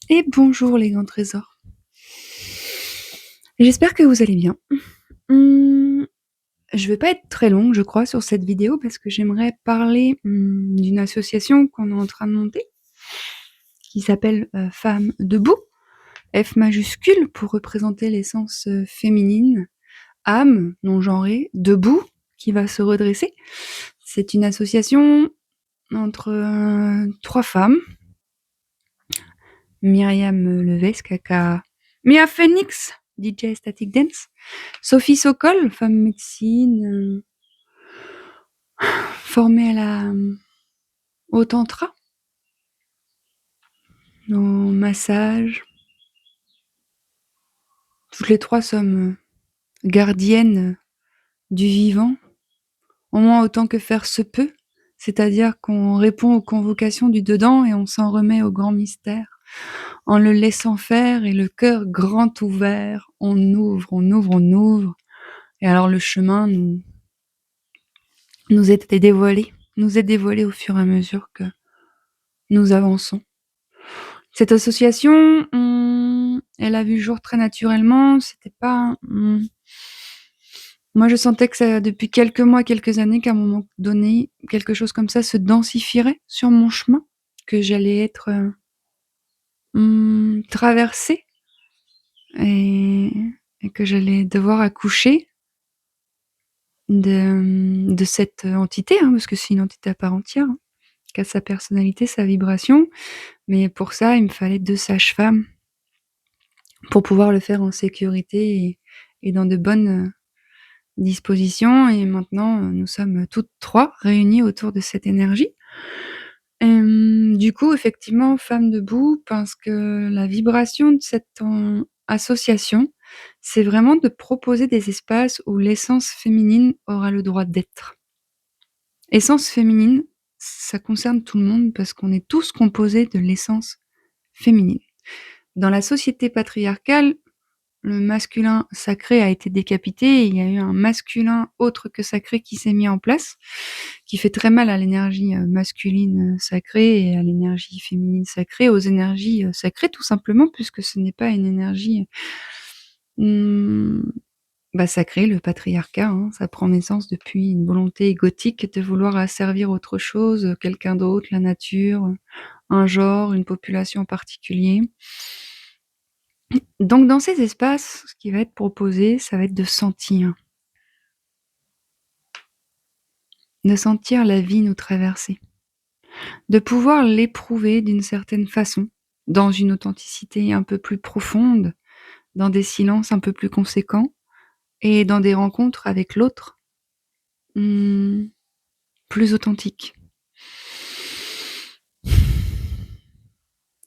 Et bonjour les grands trésors. J'espère que vous allez bien. Mmh, je vais pas être très longue, je crois, sur cette vidéo parce que j'aimerais parler, d'une association qu'on est en train de monter qui s'appelle, Femmes debout, F majuscule pour représenter l'essence, féminine, âme non genrée, debout qui va se redresser. C'est une association entre, 3 femmes. Myriam Levesque aka Mia Phoenix, DJ Static Dance. Sophie Sokol, femme médecine, formée à au tantra, au massage. Toutes les trois sommes gardiennes du vivant, au moins autant que faire se peut, c'est-à-dire qu'on répond aux convocations du dedans et on s'en remet au grand mystère. En le laissant faire et le cœur grand ouvert, on ouvre, on ouvre, on ouvre. Et alors le chemin nous est dévoilé au fur et à mesure que nous avançons. Cette association, elle a vu le jour très naturellement. C'était pas. Moi, je sentais que ça, depuis quelques mois, quelques années, qu'à un moment donné, quelque chose comme ça se densifierait sur mon chemin, que j'allais être traversée et, et que j'allais devoir accoucher de cette entité, hein, parce que c'est une entité à part entière, hein, qui a sa personnalité, sa vibration. Mais pour ça, il me fallait 2 sages-femmes pour pouvoir le faire en sécurité et dans de bonnes dispositions. Et maintenant, nous sommes toutes 3 réunies autour de cette énergie. Du coup, effectivement, Femmes debout, parce que la vibration de cette association, c'est vraiment de proposer des espaces où l'essence féminine aura le droit d'être. Essence féminine, ça concerne tout le monde parce qu'on est tous composés de l'essence féminine. Dans la société patriarcale, le masculin sacré a été décapité et il y a eu un masculin autre que sacré qui s'est mis en place, qui fait très mal à l'énergie masculine sacrée et à l'énergie féminine sacrée, aux énergies sacrées tout simplement, puisque ce n'est pas une énergie sacrée, le patriarcat, hein. Ça prend naissance depuis une volonté égotique de vouloir asservir autre chose, quelqu'un d'autre, la nature, un genre, une population en particulier. Donc dans ces espaces, ce qui va être proposé, ça va être de sentir la vie nous traverser, de pouvoir l'éprouver d'une certaine façon, dans une authenticité un peu plus profonde, dans des silences un peu plus conséquents et dans des rencontres avec l'autre plus authentiques.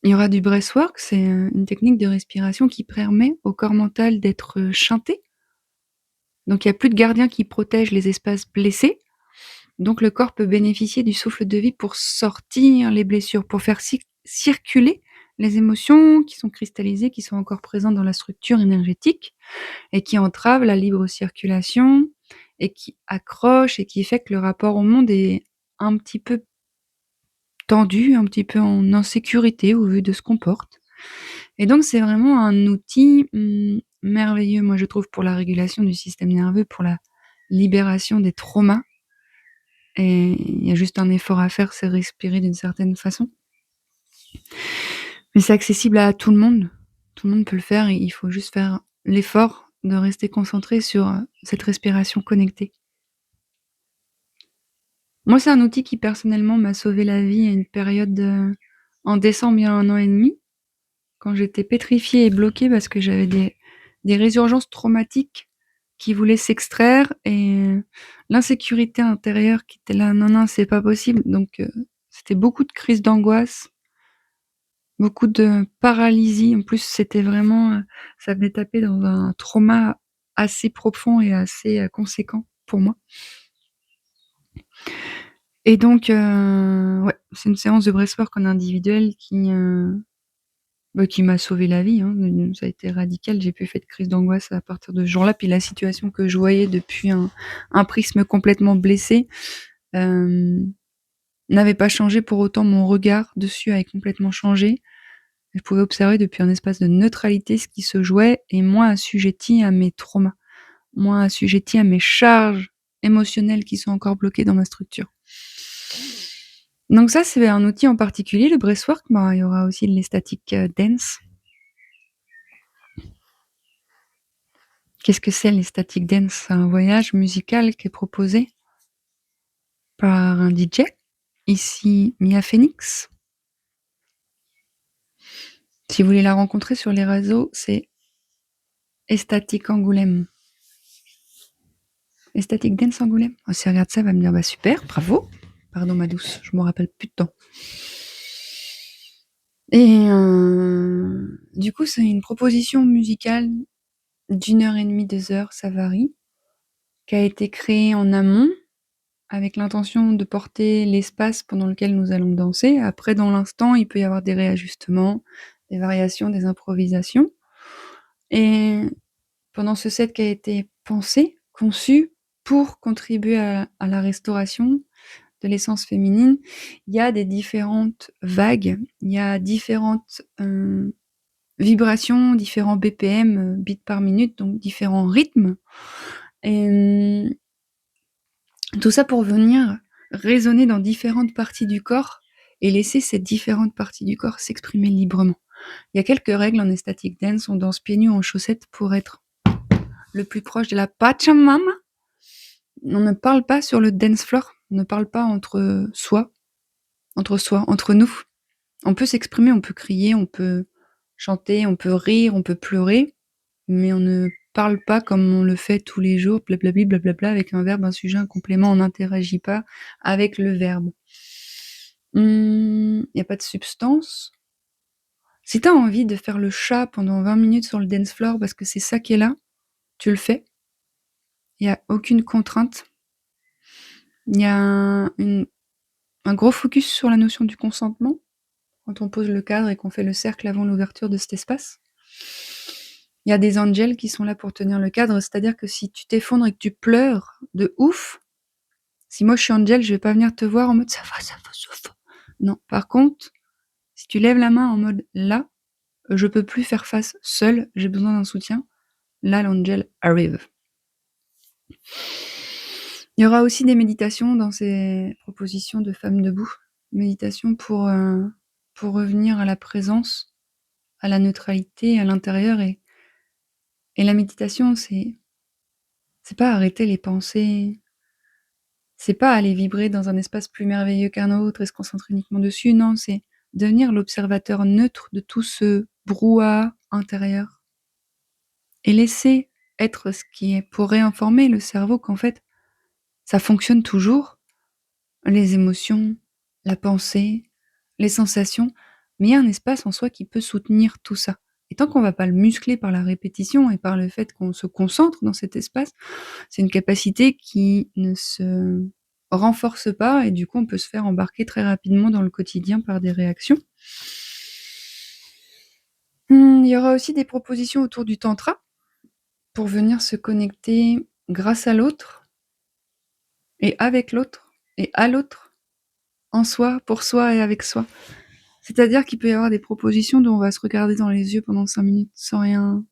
Il y aura du breathwork, c'est une technique de respiration qui permet au corps mental d'être shunté. Donc il n'y a plus de gardien qui protège les espaces blessés. Donc le corps peut bénéficier du souffle de vie pour sortir les blessures, pour faire circuler les émotions qui sont cristallisées, qui sont encore présentes dans la structure énergétique et qui entravent la libre circulation et qui accrochent et qui fait que le rapport au monde est un petit peu tendu, un petit peu en insécurité au vu de ce qu'on porte. Et donc c'est vraiment un outil merveilleux, moi je trouve, pour la régulation du système nerveux, pour la libération des traumas. Et il y a juste un effort à faire, c'est respirer d'une certaine façon. Mais c'est accessible à tout le monde. Tout le monde peut le faire et il faut juste faire l'effort de rester concentré sur cette respiration connectée. Moi, c'est un outil qui personnellement m'a sauvé la vie à une période en décembre il y a 1 an et demi, quand j'étais pétrifiée et bloquée parce que j'avais des résurgences traumatiques qui voulaient s'extraire et l'insécurité intérieure qui était là, non, c'est pas possible. Donc, c'était beaucoup de crises d'angoisse, beaucoup de paralysie. En plus, c'était vraiment, ça venait taper dans un trauma assez profond et assez conséquent pour moi. Et donc, ouais, c'est une séance de breathwork en individuel qui m'a sauvé la vie, hein. Ça a été radical. J'ai plus fait de crise d'angoisse à partir de ce jour-là. Puis la situation que je voyais depuis un prisme complètement blessé n'avait pas changé. Pour autant, mon regard dessus avait complètement changé. Je pouvais observer depuis un espace de neutralité ce qui se jouait et moins assujettie à mes traumas, moins assujettie à mes charges émotionnelles qui sont encore bloquées dans ma structure. Donc ça, c'est un outil en particulier, le breathwork. Bah, il y aura aussi les static dance. Qu'est-ce que c'est les static dance? C'est un voyage musical qui est proposé par un DJ, ici Mia Phoenix. Si vous voulez la rencontrer sur les réseaux, c'est Estatic Angoulême. Estatic Dance Angoulême. Oh, si elle regarde ça, elle va me dire bah super, bravo. Pardon ma douce, je me rappelle plus de temps. Et du coup, c'est une proposition musicale d'1h30, 2 heures, ça varie, qui a été créée en amont avec l'intention de porter l'espace pendant lequel nous allons danser. Après, dans l'instant, il peut y avoir des réajustements, des variations, des improvisations. Et pendant ce set qui a été pensé, conçu pour contribuer à la restauration de l'essence féminine, il y a des différentes vagues, il y a différentes vibrations, différents BPM, beats par minute, donc différents rythmes. Et tout ça pour venir résonner dans différentes parties du corps et laisser ces différentes parties du corps s'exprimer librement. Il y a quelques règles en ecstatic dance, on danse pieds nus en chaussettes pour être le plus proche de la Pachamama. On ne parle pas sur le dance floor, on ne parle pas entre soi, entre nous. On peut s'exprimer, on peut crier, on peut chanter, on peut rire, on peut pleurer, mais on ne parle pas comme on le fait tous les jours, blablabli, blablabla, avec un verbe, un sujet, un complément, on n'interagit pas avec le verbe. Il n'y a pas de substance. Si tu as envie de faire le chat pendant 20 minutes sur le dance floor parce que c'est ça qui est là, tu le fais. Il n'y a aucune contrainte. Il y a un gros focus sur la notion du consentement quand on pose le cadre et qu'on fait le cercle avant l'ouverture de cet espace. Il y a des angels qui sont là pour tenir le cadre, c'est-à-dire que si tu t'effondres et que tu pleures de ouf, si moi je suis angel, je vais pas venir te voir en mode ça va, ça va, ça va. Non, par contre, si tu lèves la main en mode là, je peux plus faire face seul, j'ai besoin d'un soutien, là l'angel arrive. Il y aura aussi des méditations dans ces propositions de femmes debout, méditation pour revenir à la présence, à la neutralité, à l'intérieur. Et la méditation, c'est pas arrêter les pensées, c'est pas aller vibrer dans un espace plus merveilleux qu'un autre et se concentrer uniquement dessus, non, c'est devenir l'observateur neutre de tout ce brouhaha intérieur et laisser être ce qui est pour réinformer le cerveau qu'en fait, ça fonctionne toujours, les émotions, la pensée, les sensations, mais il y a un espace en soi qui peut soutenir tout ça. Et tant qu'on va pas le muscler par la répétition et par le fait qu'on se concentre dans cet espace, c'est une capacité qui ne se renforce pas et du coup on peut se faire embarquer très rapidement dans le quotidien par des réactions. Il y aura aussi des propositions autour du tantra pour venir se connecter grâce à l'autre et avec l'autre et à l'autre, en soi, pour soi et avec soi. C'est-à-dire qu'il peut y avoir des propositions dont on va se regarder dans les yeux pendant 5 minutes sans rien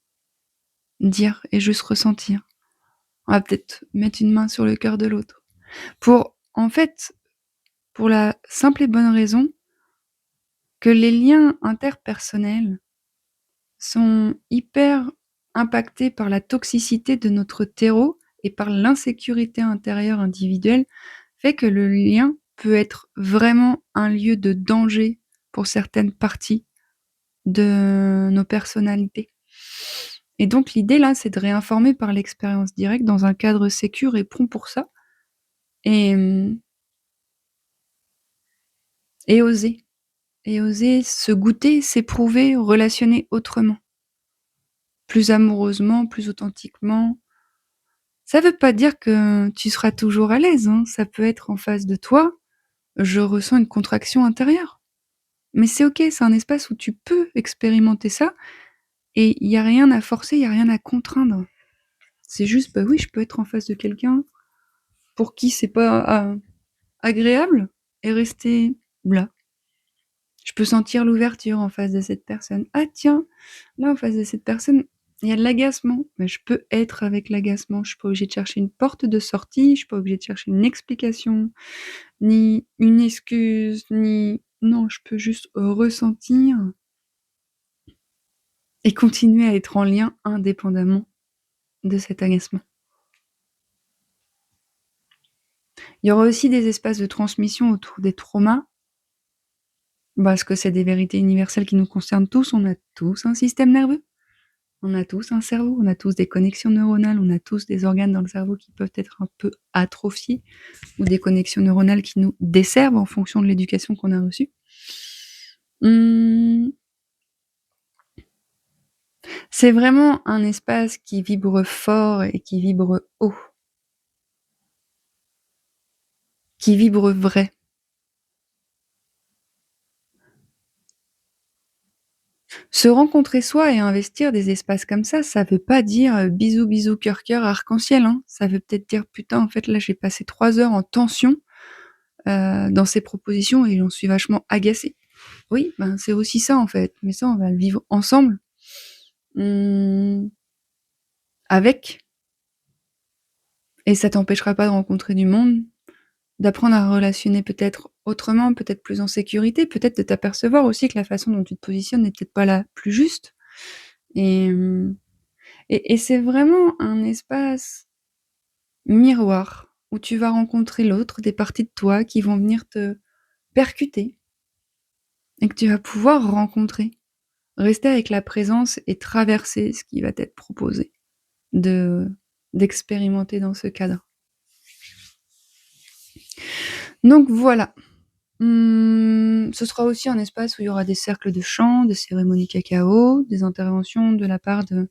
dire et juste ressentir. On va peut-être mettre une main sur le cœur de l'autre. En fait, pour la simple et bonne raison que les liens interpersonnels sont hyper impactés par la toxicité de notre terreau et par l'insécurité intérieure individuelle, fait que le lien peut être vraiment un lieu de danger pour certaines parties de nos personnalités. Et donc l'idée là, c'est de réinformer par l'expérience directe dans un cadre sécure et prompt pour ça. Et, et oser. Et oser se goûter, s'éprouver, relationner autrement. Plus amoureusement, plus authentiquement. Ça veut pas dire que tu seras toujours à l'aise, hein. Ça peut être en face de toi, je ressens une contraction intérieure. Mais c'est ok, c'est un espace où tu peux expérimenter ça et il n'y a rien à forcer, il n'y a rien à contraindre. C'est juste, bah oui, je peux être en face de quelqu'un pour qui c'est pas agréable et rester là. Je peux sentir l'ouverture en face de cette personne. Ah tiens, là en face de cette personne, il y a de l'agacement. Mais je peux être avec l'agacement. Je suis pas obligée de chercher une porte de sortie, je suis pas obligée de chercher une explication, ni une excuse, ni non, je peux juste ressentir et continuer à être en lien indépendamment de cet agacement. Il y aura aussi des espaces de transmission autour des traumas, parce que c'est des vérités universelles qui nous concernent tous. On a tous un système nerveux, on a tous un cerveau, on a tous des connexions neuronales, on a tous des organes dans le cerveau qui peuvent être un peu atrophiés, ou des connexions neuronales qui nous desservent en fonction de l'éducation qu'on a reçue. C'est vraiment un espace qui vibre fort et qui vibre haut, qui vibre vrai. Se rencontrer soi et investir des espaces comme ça veut pas dire bisous, bisous, cœur, cœur, arc-en-ciel, hein. Ça veut peut-être dire putain, en fait, là, j'ai passé 3 heures en tension dans ces propositions et j'en suis vachement agacée. Oui, ben c'est aussi ça en fait, mais ça, on va le vivre ensemble. Avec, et ça t'empêchera pas de rencontrer du monde, d'apprendre à relationner peut-être autrement, peut-être plus en sécurité, peut-être de t'apercevoir aussi que la façon dont tu te positionnes n'est peut-être pas la plus juste. Et, et c'est vraiment un espace miroir où tu vas rencontrer l'autre, des parties de toi qui vont venir te percuter et que tu vas pouvoir rencontrer. Rester avec la présence et traverser ce qui va t'être proposé d'expérimenter dans ce cadre. Donc voilà. Ce sera aussi un espace où il y aura des cercles de chant, des cérémonies cacao, des interventions de la part de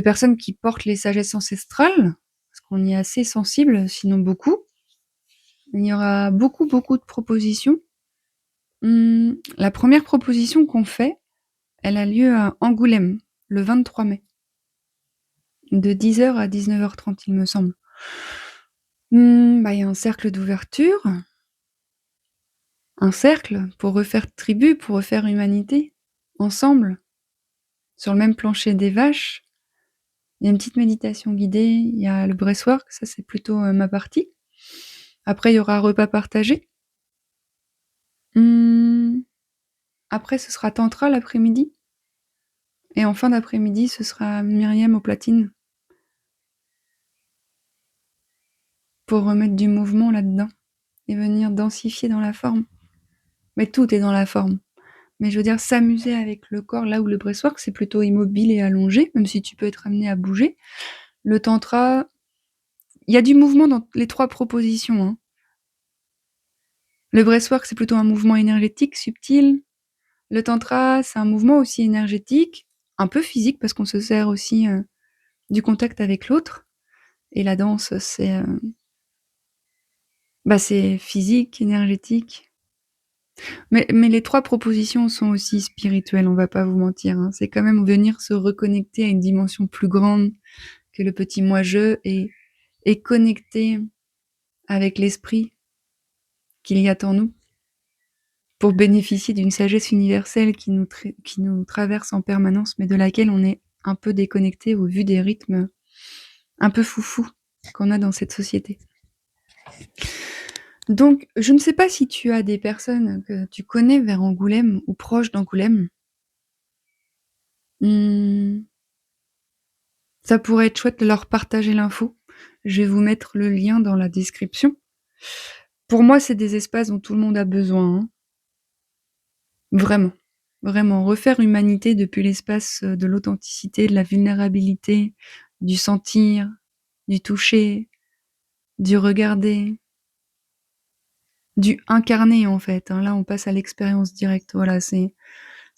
personnes qui portent les sagesses ancestrales, parce qu'on y est assez sensible, sinon beaucoup. Il y aura beaucoup, beaucoup de propositions. La première proposition qu'on fait, elle a lieu à Angoulême, le 23 mai, de 10h à 19h30, il me semble. Il y a un cercle d'ouverture, un cercle pour refaire tribu, pour refaire humanité, ensemble, sur le même plancher des vaches. Il y a une petite méditation guidée, il y a le breathwork, ça c'est plutôt ma partie. Après, il y aura un repas partagé. Après, ce sera tantra l'après-midi. Et en fin d'après-midi, ce sera Myriam aux platines. Pour remettre du mouvement là-dedans et venir densifier dans la forme. Mais tout est dans la forme. Mais je veux dire, s'amuser avec le corps, là où le breathwork, c'est plutôt immobile et allongé, même si tu peux être amené à bouger. Le tantra, il y a du mouvement dans les 3 propositions, hein. Le breathwork, c'est plutôt un mouvement énergétique, subtil. Le tantra, c'est un mouvement aussi énergétique, un peu physique, parce qu'on se sert aussi du contact avec l'autre. Et la danse, c'est physique, énergétique. Mais les 3 propositions sont aussi spirituelles, on va pas vous mentir, hein. C'est quand même venir se reconnecter à une dimension plus grande que le petit moi-je et connecter avec l'esprit qu'il y a en nous pour bénéficier d'une sagesse universelle qui nous traverse en permanence, mais de laquelle on est un peu déconnecté au vu des rythmes un peu foufou qu'on a dans cette société. Donc, je ne sais pas si tu as des personnes que tu connais vers Angoulême ou proches d'Angoulême. Ça pourrait être chouette de leur partager l'info. Je vais vous mettre le lien dans la description. Pour moi, c'est des espaces dont tout le monde a besoin, hein. Vraiment. Vraiment. Refaire humanité depuis l'espace de l'authenticité, de la vulnérabilité, du sentir, du toucher, du regarder, du incarner en fait, hein. Là, on passe à l'expérience directe. Voilà, c'est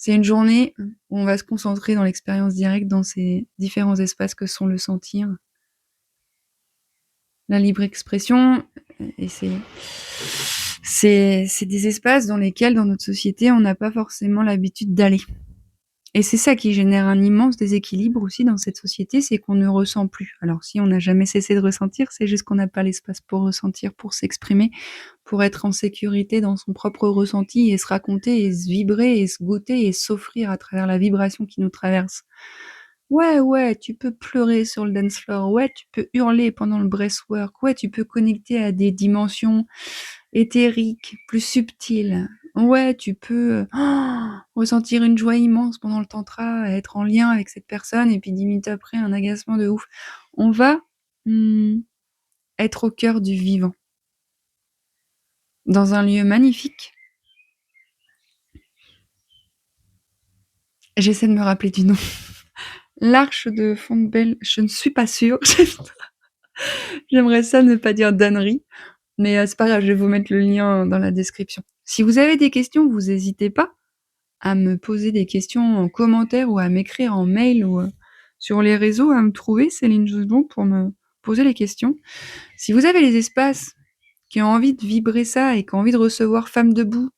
une journée où on va se concentrer dans l'expérience directe, dans ces différents espaces que sont le sentir, la libre expression, et c'est des espaces dans lesquels, dans notre société, on n'a pas forcément l'habitude d'aller. Et c'est ça qui génère un immense déséquilibre aussi dans cette société, c'est qu'on ne ressent plus. Alors si on n'a jamais cessé de ressentir, c'est juste qu'on n'a pas l'espace pour ressentir, pour s'exprimer, pour être en sécurité dans son propre ressenti et se raconter et se vibrer et se goûter et s'offrir à travers la vibration qui nous traverse. Ouais, ouais, tu peux pleurer sur le dance floor, ouais, tu peux hurler pendant le breathwork, ouais, tu peux connecter à des dimensions éthériques, plus subtiles. Ouais, tu peux ressentir une joie immense pendant le tantra, être en lien avec cette personne et puis 10 minutes après un agacement de ouf. On va être au cœur du vivant, dans un lieu magnifique. J'essaie de me rappeler du nom. L'Arche de Fontbelle, je ne suis pas sûre. J'aimerais ça ne pas dire d'ânerie, mais c'est pas grave, je vais vous mettre le lien dans la description. Si vous avez des questions, vous hésitez pas à me poser des questions en commentaire ou à m'écrire en mail ou sur les réseaux, à me trouver, Céline Jousbon, pour me poser les questions. Si vous avez les espaces qui ont envie de vibrer ça et qui ont envie de recevoir Femmes Debout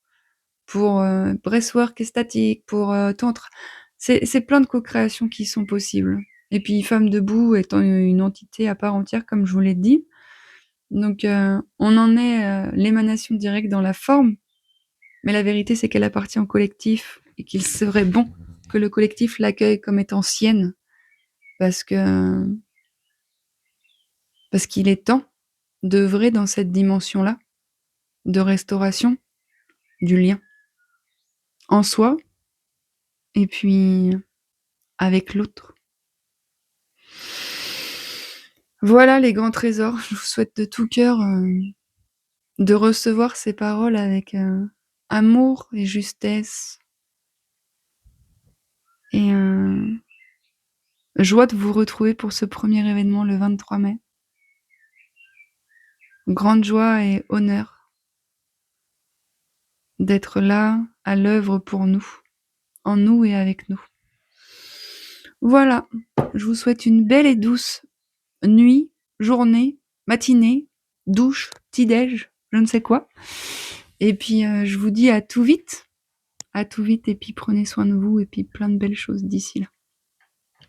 pour breathwork et statique, pour tantra, c'est plein de co-créations qui sont possibles. Et puis Femmes Debout étant une entité à part entière, comme je vous l'ai dit. Donc on en est l'émanation directe dans la forme, mais la vérité c'est qu'elle appartient au collectif et qu'il serait bon que le collectif l'accueille comme étant sienne, parce que parce qu'il est temps d'œuvrer dans cette dimension-là, de restauration du lien en soi et puis avec l'autre. Voilà les grands trésors. Je vous souhaite de tout cœur de recevoir ces paroles avec amour et justesse et joie de vous retrouver pour ce premier événement le 23 mai. Grande joie et honneur d'être là, à l'œuvre pour nous, en nous et avec nous. Voilà, je vous souhaite une belle et douce nuit, journée, matinée, douche, petit-déj, je ne sais quoi. Et puis je vous dis à tout vite et puis prenez soin de vous et puis plein de belles choses d'ici là.